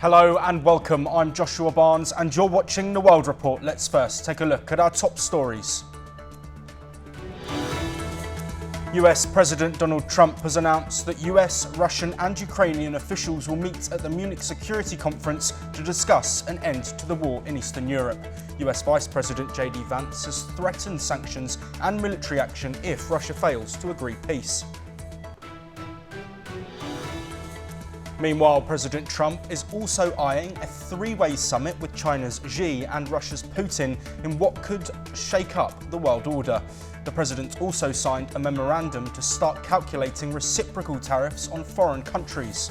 Hello and welcome, I'm Joshua Barnes and you're watching The World Report. Let's first take a look at our top stories. US President Donald Trump has announced that US, Russian and Ukrainian officials will meet at the Munich Security Conference to discuss an end to the war in Eastern Europe. US Vice President Vance has threatened sanctions and military action if Russia fails to agree peace. Meanwhile, President Trump is also eyeing a three-way summit with China's Xi and Russia's Putin in what could shake up the world order. The president also signed a memorandum to start calculating reciprocal tariffs on foreign countries.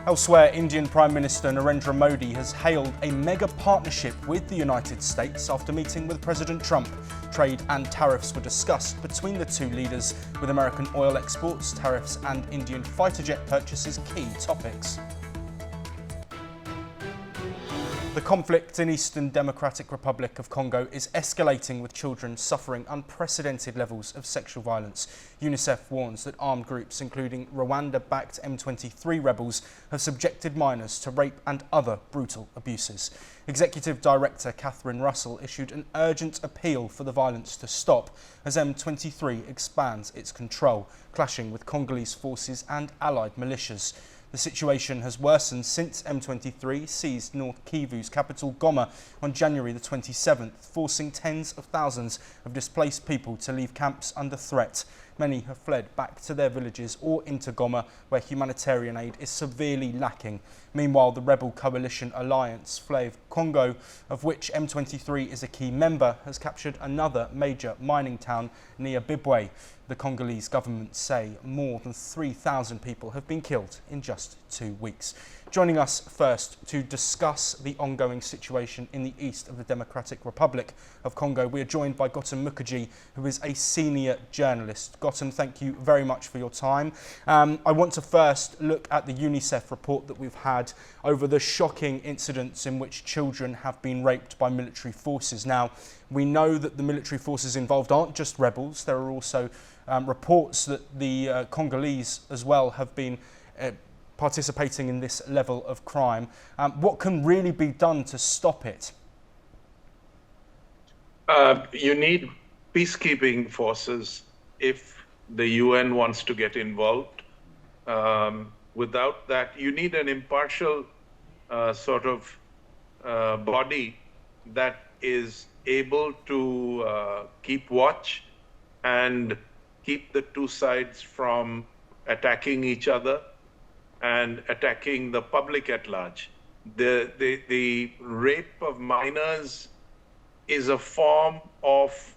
Elsewhere, Indian Prime Minister Narendra Modi has hailed a mega partnership with the United States after meeting with President Trump. Trade and tariffs were discussed between the two leaders, with American oil exports, tariffs and Indian fighter jet purchases key topics. The conflict in Eastern Democratic Republic of Congo is escalating, with children suffering unprecedented levels of sexual violence. UNICEF warns that armed groups, including Rwanda-backed M23 rebels, have subjected minors to rape and other brutal abuses. Executive Director Catherine Russell issued an urgent appeal for the violence to stop as M23 expands its control, clashing with Congolese forces and allied militias. The situation has worsened since M23 seized North Kivu's capital Goma on January the 27th, forcing tens of thousands of displaced people to leave camps under threat. Many have fled back to their villages or into Goma, where humanitarian aid is severely lacking. Meanwhile, the rebel coalition alliance, Fleuve Congo, of which M23 is a key member, has captured another major mining town near Bibwe. The Congolese government say more than 3,000 people have been killed in just 2 weeks. Joining us first to discuss the ongoing situation in the east of the Democratic Republic of Congo, we are joined by Gautam Mukherjee, who is a senior journalist. Gautam, thank you very much for your time. I want to first look at the UNICEF report that we've had over the shocking incidents in which children have been raped by military forces. Now, we know that the military forces involved aren't just rebels. There are also reports that the Congolese as well have been participating in this level of crime. What can really be done to stop it? You need peacekeeping forces if the UN wants to get involved. Without that, you need an impartial body that is able to keep watch and keep the two sides from attacking each other and attacking the public at large. The rape of minors is a form of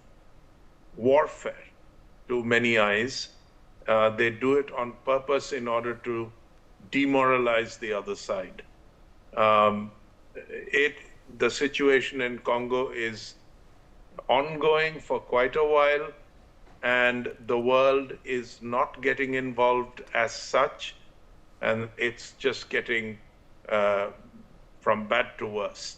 warfare to many eyes. They do it on purpose in order to demoralize the other side. The situation in Congo is ongoing for quite a while, and the world is not getting involved as such, and it's just getting from bad to worse.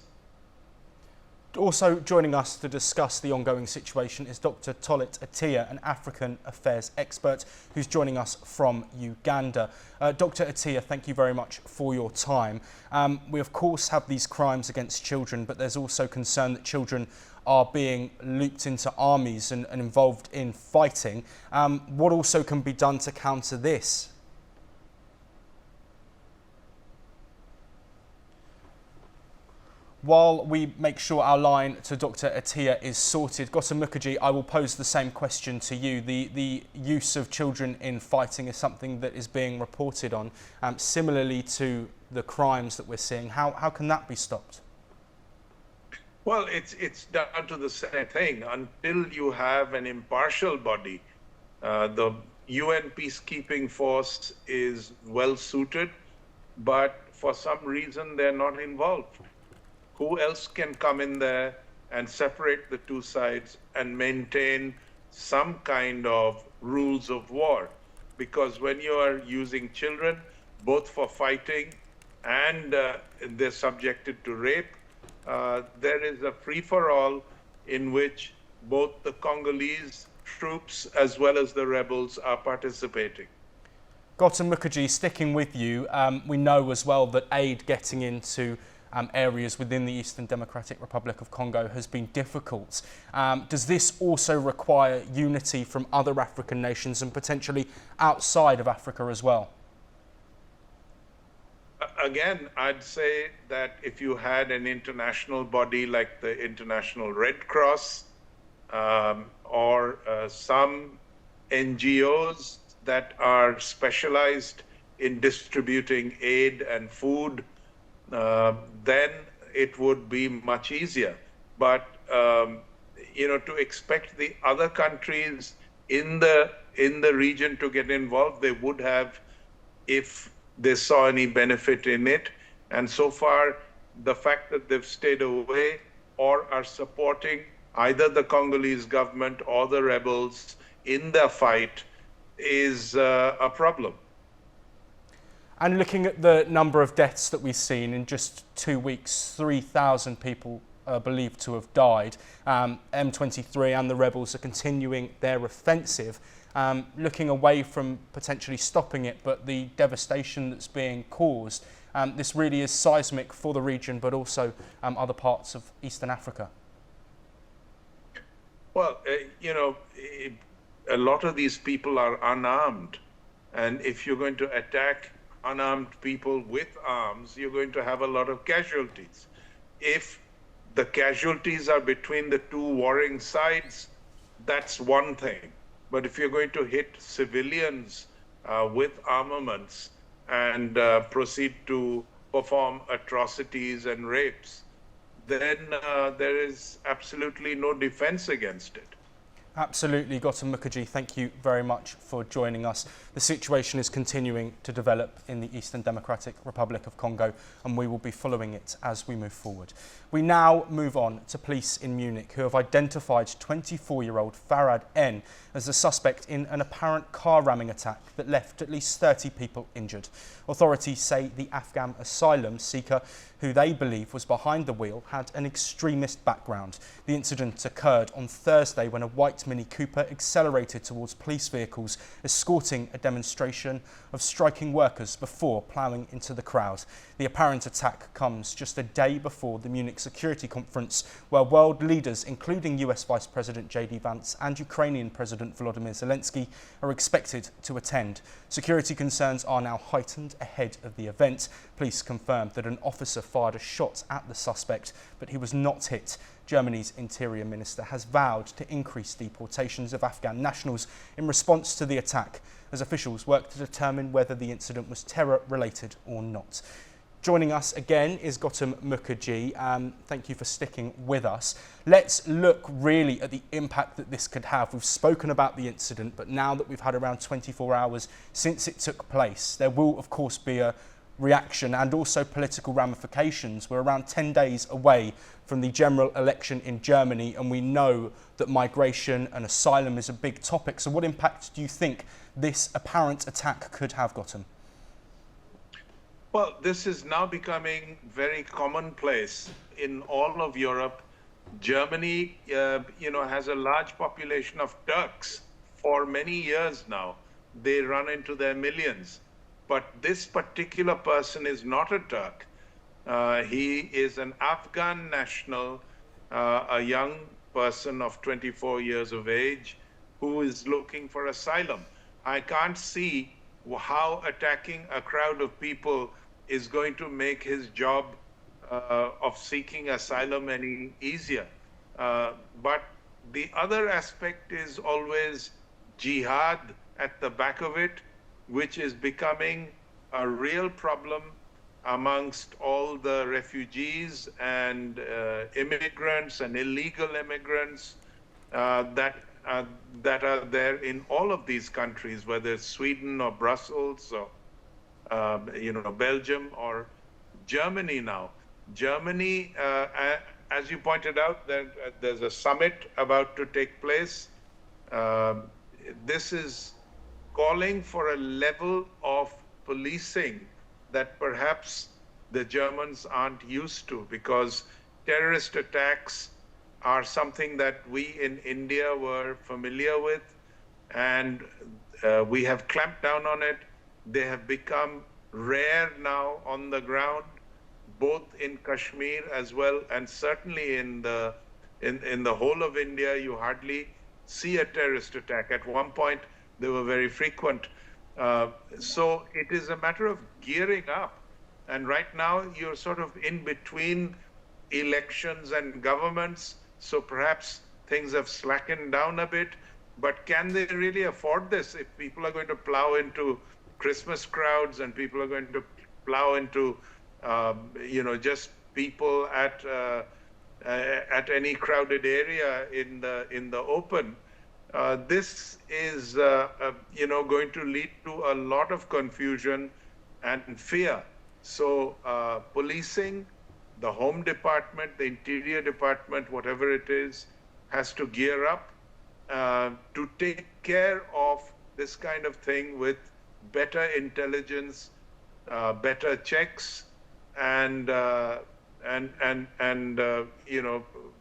Also joining us to discuss the ongoing situation is Dr. Tolit Atiya, an African affairs expert who's joining us from Uganda. Dr. Atiya, thank you very much for your time. We of course have these crimes against children, but there's also concern that children are being looped into armies and involved in fighting. What also can be done to counter this? While we make sure our line to Dr. Atiya is sorted, Gautam Mukherjee, I will pose the same question to you. The use of children in fighting is something that is being reported on, similarly to the crimes that we're seeing. How can that be stopped? Well, it's down to the same thing. Until you have an impartial body, the UN peacekeeping force is well suited, but for some reason they're not involved. Who else can come in there and separate the two sides and maintain some kind of rules of war? Because when you are using children, both for fighting and they're subjected to rape, there is a free-for-all in which both the Congolese troops as well as the rebels are participating. Gautam Mukherjee, sticking with you, we know as well that aid getting into areas within the Eastern Democratic Republic of Congo has been difficult. Does this also require unity from other African nations and potentially outside of Africa as well? Again, I'd say that if you had an international body like the International Red Cross or some NGOs that are specialized in distributing aid and food, then it would be much easier. But to expect the other countries in the region to get involved, they would have if they saw any benefit in it. And so far, the fact that they've stayed away or are supporting either the Congolese government or the rebels in their fight is a problem. And looking at the number of deaths that we've seen in just 2 weeks, 3,000 people are believed to have died. M23 and the rebels are continuing their offensive, looking away from potentially stopping it, but the devastation that's being caused, this really is seismic for the region, but also other parts of Eastern Africa. Well, a lot of these people are unarmed. And if you're going to attack unarmed people with arms, you're going to have a lot of casualties. If the casualties are between the two warring sides, that's one thing. But if you're going to hit civilians with armaments and proceed to perform atrocities and rapes, then there is absolutely no defense against it. Absolutely, Gautam Mukherjee, thank you very much for joining us. The situation is continuing to develop in the Eastern Democratic Republic of Congo, and we will be following it as we move forward. We now move on to police in Munich, who have identified 24-year-old Farad N as the suspect in an apparent car ramming attack that left at least 30 people injured. Authorities say the Afghan asylum seeker, who they believe was behind the wheel, had an extremist background. The incident occurred on Thursday when a white Mini Cooper accelerated towards police vehicles, escorting a demonstration of striking workers before ploughing into the crowd. The apparent attack comes just a day before the Munich Security Conference, where world leaders, including US Vice President JD Vance and Ukrainian President Volodymyr Zelenskiy, are expected to attend. Security concerns are now heightened ahead of the event. Police confirmed that an officer fired a shot at the suspect, but he was not hit. Germany's Interior Minister has vowed to increase deportations of Afghan nationals in response to the attack, as officials work to determine whether the incident was terror-related or not. Joining us again is Gautam Mukherjee. Thank you for sticking with us. Let's look really at the impact that this could have. We've spoken about the incident, but now that we've had around 24 hours since it took place, there will of course be a reaction and also political ramifications. We're around 10 days away from the general election in Germany, and we know that migration and asylum is a big topic. So what impact do you think this apparent attack could have, Gautam? Well, this is now becoming very commonplace in all of Europe. Germany, has a large population of Turks for many years now. They run into their millions. But this particular person is not a Turk. He is an Afghan national, a young person of 24 years of age who is looking for asylum. I can't see how attacking a crowd of people is going to make his job of seeking asylum any easier. But the other aspect is always jihad at the back of it, which is becoming a real problem amongst all the refugees and immigrants and illegal immigrants that are there in all of these countries, whether it's Sweden or Brussels or Belgium or Germany now. Germany, as you pointed out, there's a summit about to take place. This is calling for a level of policing that perhaps the Germans aren't used to, because terrorist attacks are something that we in India were familiar with, and we have clamped down on it. They have become rare now on the ground, both in Kashmir as well, and certainly in the whole of India. You hardly see a terrorist attack. At one point, they were very frequent. So it is a matter of gearing up. And right now, you're sort of in between elections and governments, so perhaps things have slackened down a bit. But can they really afford this if people are going to plow into Christmas crowds and people are going to plow into, just people at any crowded area in the open? This is, going to lead to a lot of confusion and fear. So policing, the Home Department, the Interior Department, whatever it is, has to gear up to take care of this kind of thing with better intelligence, better checks, and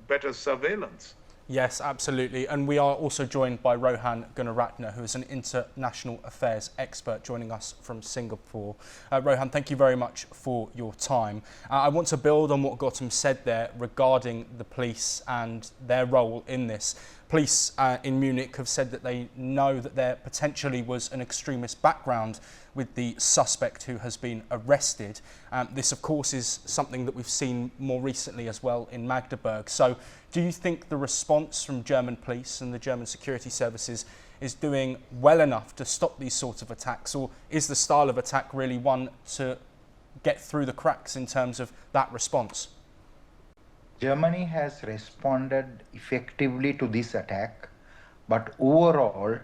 better surveillance. Yes, absolutely. And we are also joined by Rohan Gunaratne, who is an international affairs expert joining us from Singapore. Rohan, thank you very much for your time. I want to build on what Gautam said there regarding the police and their role in this. Police in Munich have said that they know that there potentially was an extremist background with the suspect who has been arrested. This, of course, is something that we've seen more recently as well in Magdeburg. So do you think the response from German police and the German security services is doing well enough to stop these sorts of attacks, or is the style of attack really one to get through the cracks in terms of that response? Germany has responded effectively to this attack, but overall,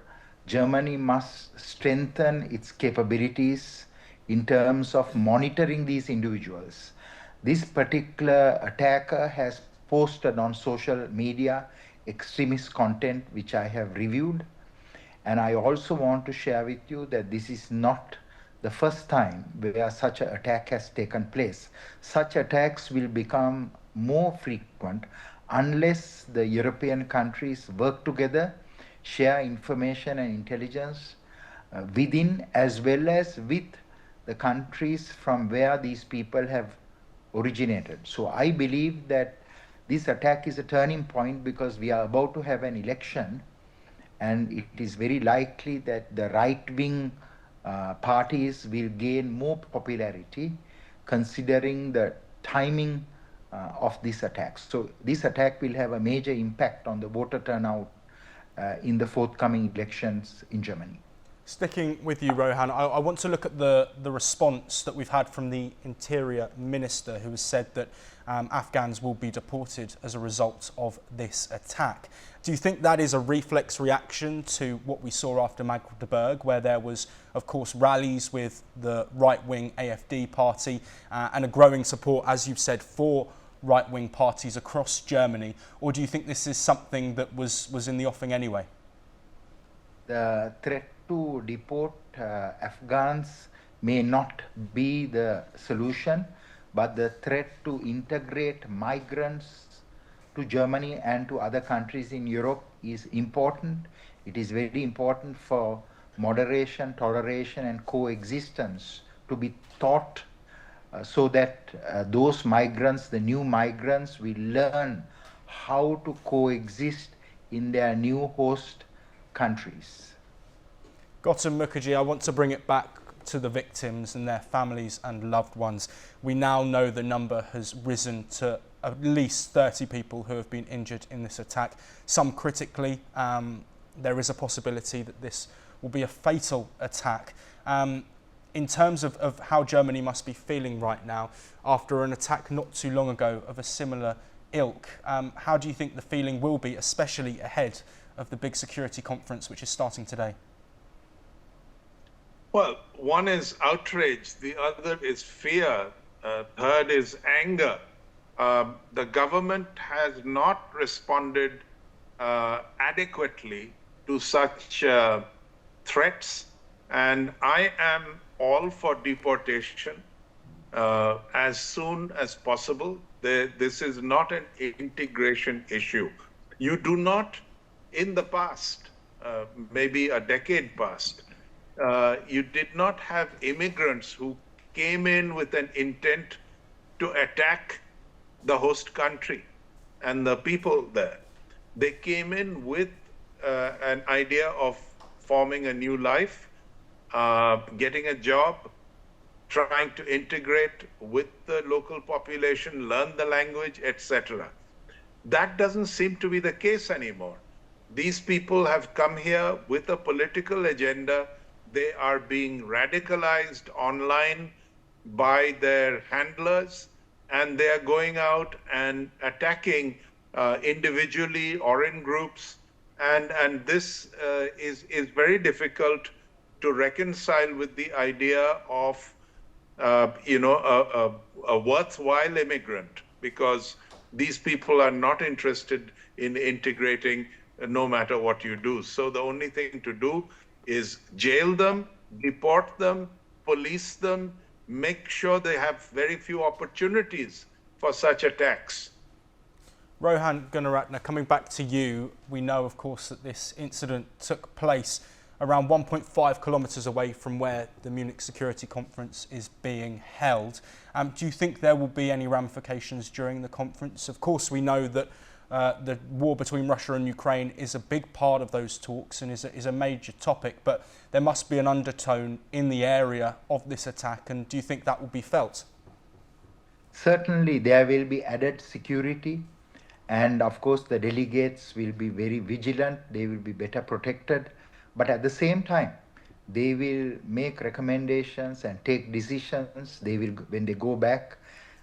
Germany must strengthen its capabilities in terms of monitoring these individuals. This particular attacker has posted on social media extremist content, which I have reviewed. And I also want to share with you that this is not the first time where such an attack has taken place. Such attacks will become more frequent unless the European countries work together, share information and intelligence within as well as with the countries from where these people have originated. So I believe that this attack is a turning point because we are about to have an election, and it is very likely that the right-wing parties will gain more popularity considering the timing of this attack. So this attack will have a major impact on the voter turnout in the forthcoming elections in Germany. Sticking with you, Rohan, I want to look at the response that we've had from the Interior Minister, who has said that Afghans will be deported as a result of this attack. Do you think that is a reflex reaction to what we saw after Magdeburg, where there was, of course, rallies with the right-wing AfD party and a growing support, as you've said, for right-wing parties across Germany? Or do you think this is something that was in the offing anyway? The threat to deport Afghans may not be the solution, but the threat to integrate migrants to Germany and to other countries in Europe is important. It is very important for moderation, toleration, and coexistence to be taught so that those migrants, the new migrants, will learn how to coexist in their new host countries. Gautam Mukherjee, I want to bring it back to the victims and their families and loved ones. We now know the number has risen to at least 30 people who have been injured in this attack. Some critically, there is a possibility that this will be a fatal attack. In terms of how Germany must be feeling right now after an attack not too long ago of a similar ilk, how do you think the feeling will be, especially ahead of the big security conference which is starting today? Well, one is outrage, the other is fear, third is anger. The government has not responded adequately to such threats, and I am all for deportation as soon as possible. This is not an integration issue. You do not, in the past, maybe a decade past, you did not have immigrants who came in with an intent to attack the host country and the people there. They came in with an idea of forming a new life, getting a job, trying to integrate with the local population, learn the language, etc. That doesn't seem to be the case anymore. These people have come here with a political agenda. They are being radicalized online by their handlers, and they are going out and attacking individually or in groups. And this is very difficult to reconcile with the idea of a worthwhile immigrant, because these people are not interested in integrating no matter what you do. So the only thing to do is jail them, deport them, police them, make sure they have very few opportunities for such attacks. Rohan Gunaratne, coming back to you, we know, of course, that this incident took place around 1.5 kilometres away from where the Munich Security Conference is being held. Do you think there will be any ramifications during the conference? Of course, we know that the war between Russia and Ukraine is a big part of those talks and is a major topic, but there must be an undertone in the area of this attack, and do you think that will be felt? Certainly, there will be added security, and of course the delegates will be very vigilant, they will be better protected. But at the same time, they will make recommendations and take decisions. They will, when they go back,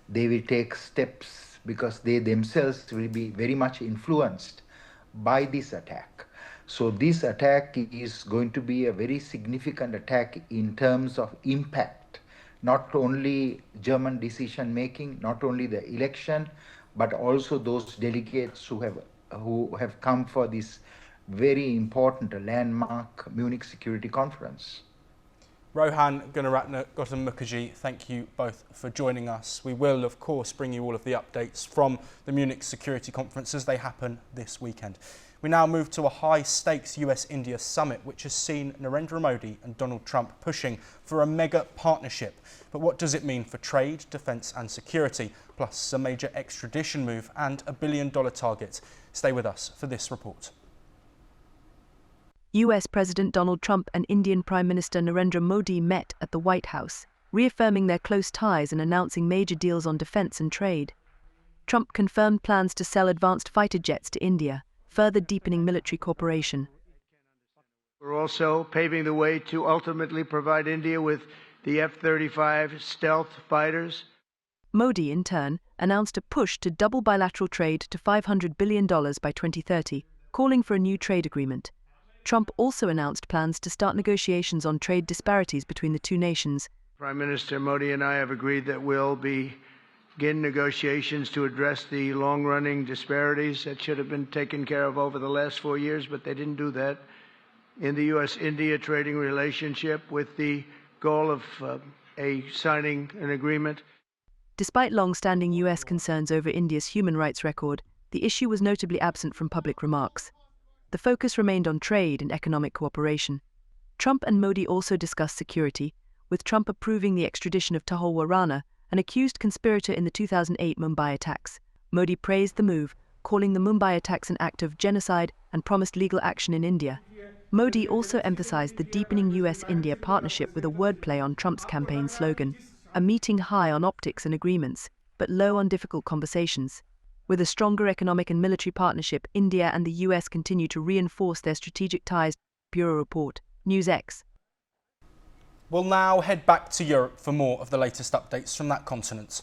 they will take steps because they themselves will be very much influenced by this attack. So this attack is going to be a very significant attack in terms of impact, not only German decision making, not only the election, but also those delegates who have come for this very important landmark Munich Security Conference. Rohan Gunaratne, Gautam Mukherjee, thank you both for joining us. We will, of course, bring you all of the updates from the Munich Security Conference as they happen this weekend. We now move to a high-stakes US-India summit, which has seen Narendra Modi and Donald Trump pushing for a mega partnership. But what does it mean for trade, defence and security, plus a major extradition move and $1 billion target? Stay with us for this report. US President Donald Trump and Indian Prime Minister Narendra Modi met at the White House, reaffirming their close ties and announcing major deals on defense and trade. Trump confirmed plans to sell advanced fighter jets to India, further deepening military cooperation. We're also paving the way to ultimately provide India with the F-35 stealth fighters. Modi, in turn, announced a push to double bilateral trade to $500 billion by 2030, calling for a new trade agreement. Trump also announced plans to start negotiations on trade disparities between the two nations. Prime Minister Modi and I have agreed that we'll begin negotiations to address the long-running disparities that should have been taken care of over the last 4 years, but they didn't do that, in the U.S.-India trading relationship with the goal of signing an agreement. Despite long-standing U.S. concerns over India's human rights record, the issue was notably absent from public remarks. The focus remained on trade and economic cooperation. Trump and Modi also discussed security, with Trump approving the extradition of Tahol Rana, an accused conspirator in the 2008 Mumbai attacks. Modi praised the move, calling the Mumbai attacks an act of genocide and promised legal action in India. Modi also emphasized the deepening US-India partnership with a wordplay on Trump's campaign slogan, a meeting high on optics and agreements, but low on difficult conversations. With a stronger economic and military partnership, India and the US continue to reinforce their strategic ties. Bureau Report, NewsX. We'll now head back to Europe for more of the latest updates from that continent.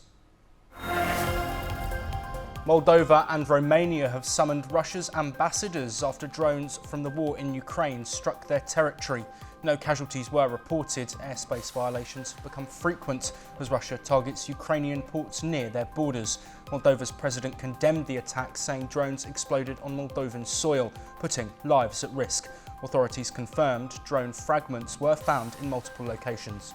Moldova and Romania have summoned Russia's ambassadors after drones from the war in Ukraine struck their territory. No casualties were reported. Airspace violations have become frequent as Russia targets Ukrainian ports near their borders. Moldova's president condemned the attack, saying drones exploded on Moldovan soil, putting lives at risk. Authorities confirmed drone fragments were found in multiple locations.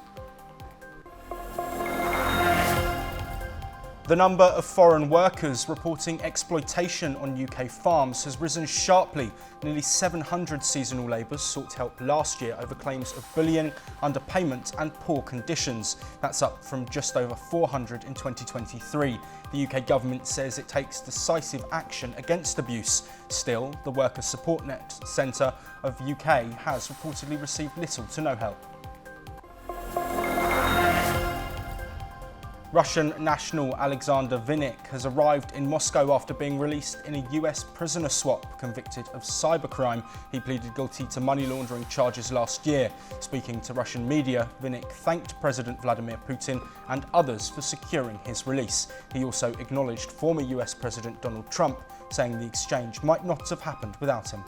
The number of foreign workers reporting exploitation on UK farms has risen sharply. Nearly 700 seasonal labourers sought help last year over claims of bullying, underpayment and poor conditions. That's up from just over 400 in 2023. The UK government says it takes decisive action against abuse. Still, the Worker Support Net Centre of UK has reportedly received little to no help. Russian national Alexander Vinnik has arrived in Moscow after being released in a US prisoner swap. Convicted of cybercrime, he pleaded guilty to money laundering charges last year. Speaking to Russian media, Vinnik thanked President Vladimir Putin and others for securing his release. He also acknowledged former US President Donald Trump, saying the exchange might not have happened without him.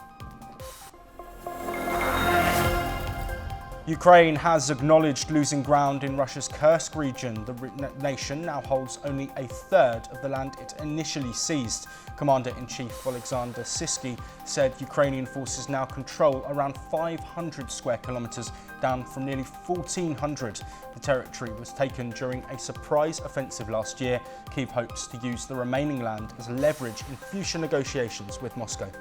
Ukraine has acknowledged losing ground in Russia's Kursk region. The nation now holds only a third of the land it initially seized. Commander-in-Chief Volodymyr said Ukrainian forces now control around 500 square kilometres, down from nearly 1,400. The territory was taken during a surprise offensive last year. Kyiv hopes to use the remaining land as leverage in future negotiations with Moscow.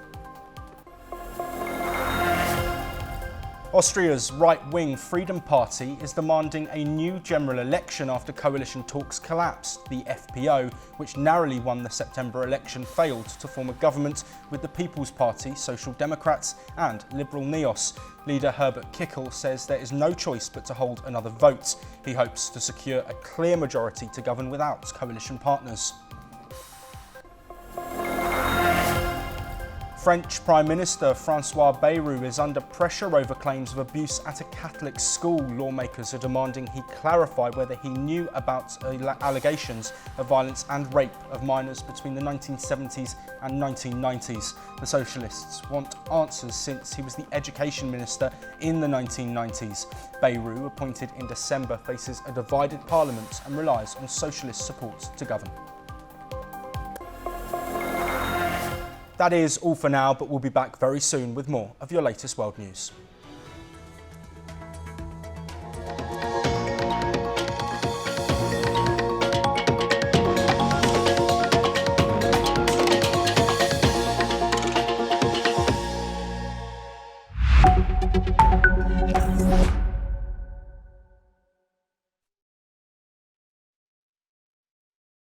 Austria's right-wing Freedom Party is demanding a new general election after coalition talks collapsed. The FPO, which narrowly won the September election, failed to form a government with the People's Party, Social Democrats and Liberal Neos. Leader Herbert Kickl says there is no choice but to hold another vote. He hopes to secure a clear majority to govern without coalition partners. French Prime Minister Francois Bayrou is under pressure over claims of abuse at a Catholic school. Lawmakers are demanding he clarify whether he knew about allegations of violence and rape of minors between the 1970s and 1990s. The Socialists want answers since he was the Education Minister in the 1990s. Bayrou, appointed in December, faces a divided parliament and relies on Socialist support to govern. That is all for now, but we'll be back very soon with more of your latest world news.